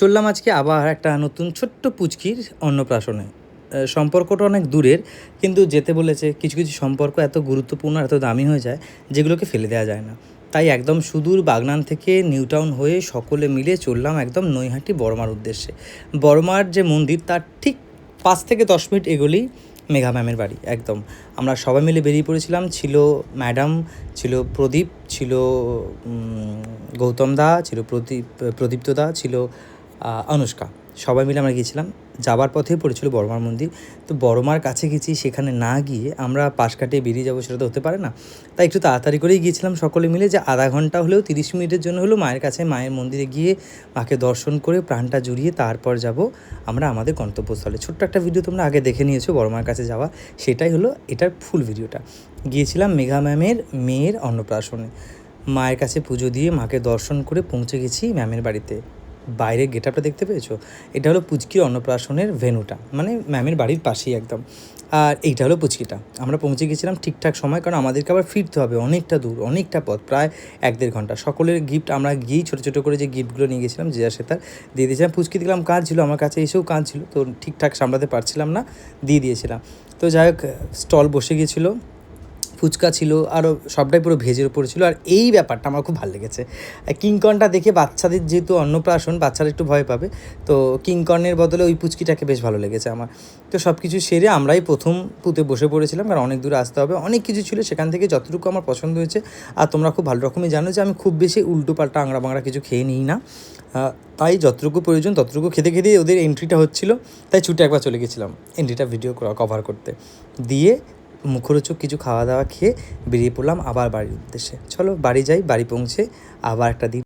চললাম আজকে আবার একটা নতুন ছোট্ট পুচকির অন্নপ্রাশনে। সম্পর্কটা অনেক দূরের, কিন্তু যেতে বলেছে। কিছু কিছু সম্পর্ক এত গুরুত্বপূর্ণ, এত দামি হয়ে যায় যেগুলোকে ফেলে দেওয়া যায় না। তাই একদম সুদূর বাগনান থেকে নিউ টাউন হয়ে সকলে মিলে চললাম একদম নৈহাটি বড়মার উদ্দেশ্যে। বড়মার যে মন্দির তার ঠিক 5 থেকে 10 মিনিট এগোলেই মেঘা ম্যামের বাড়ি। একদম আমরা সবাই মিলে বেরিয়ে পড়েছিলাম। ছিল ম্যাডাম, ছিল প্রদীপ, ছিল গৌতম দা, ছিল প্রদীপ্ত দা, ছিল অনুষ্কা। সবাই মিলে আমরা গিয়েছিলাম। যাবার পথেই পড়েছিল বড়মার মন্দির। তো বড়মার কাছে গেছি, সেখানে না গিয়ে আমরা পাশ কাটিয়ে বেরিয়ে যাবো সেটা তো হতে পারে না। তাই একটু তাড়াতাড়ি করেই গিয়েছিলাম সকলে মিলে, যে আধা ঘন্টা হলেও 30 মিনিটের জন্য হলেও মায়ের কাছে, মায়ের মন্দিরে গিয়ে মাকে দর্শন করে প্রাণটা জুড়িয়ে তারপর যাব আমরা আমাদের গন্তব্যস্থলে। ছোট্ট একটা ভিডিও তোমরা আগে দেখে নিয়েছো বড়মার কাছে যাওয়া, সেটাই হলো এটার ফুল ভিডিওটা। গিয়েছিলাম মেঘা ম্যামের মেয়ের অন্নপ্রাশনে। মায়ের কাছে পুজো দিয়ে মাকে দর্শন করে পৌঁছে গেছি ম্যামের বাড়িতে। বাইরের গেটআপটা দেখতে পেয়েছো? এটা হলো পুচকির অন্নপ্রাশনের ভেন্যুটা, মানে ম্যামের বাড়ির পাশেই একদম। আর এইটা হলো পুচকিটা। আমরা পৌঁছে গেছিলাম ঠিকঠাক সময়, কারণ আমাদেরকে আবার ফিরতে হবে অনেকটা দূর, অনেকটা পথ, প্রায় 1-1.5 ঘন্টা। সকলের গিফট আমরা গিয়েই ছোটো ছোটো করে যে গিফটগুলো নিয়ে গেছিলাম যে যার সেতার দিয়ে দিয়েছিলাম। পুচকি দেখলাম কাঁদছিল, আমার কাছে এসেও কাঁদছিল, তো ঠিকঠাক সামলাতে পারছিলাম না, দিয়ে দিয়েছিলাম। তো যাই হোক, স্টল বসে গিয়েছিলো, ফুচকা ছিল, আরও সবটাই পুরো ভেজের ওপর ছিল। আর এই ব্যাপারটা আমার খুব ভালো লেগেছে। কিংকর্নটা দেখে বাচ্চাদের, যেহেতু অন্নপ্রাশন, বাচ্চারা একটু ভয় পাবে, তো কিংকর্নের বদলে ওই পুচকিটাকে বেশ ভালো লেগেছে আমার। তো সব কিছু সেরে আমরাই প্রথম পুঁতে বসে পড়েছিলাম, কারণ অনেক দূরে আসতে হবে। অনেক কিছু ছিল, সেখান থেকে যতটুকু আমার পছন্দ হয়েছে। আর তোমরা খুব ভালো রকমই জানো যে আমি খুব বেশি উল্টো পাল্টা আংড়া বাংড়া কিছু খেয়ে নিই না। তাই যতটুকু প্রয়োজন ততটুকু খেতে খেতেই ওদের এন্ট্রিটা হচ্ছিলো, তাই ছুটে একবার চলে গেছিলাম এন্ট্রিটা ভিডিও কভার করতে। দিয়ে মুখরোচক কিছু খাওয়া দাওয়া খেয়ে বেরিয়ে পড়লাম আবার বাড়ির উদ্দেশ্যে। চলো বাড়ি যাই, বাড়ি পৌঁছে আবার একটা দিন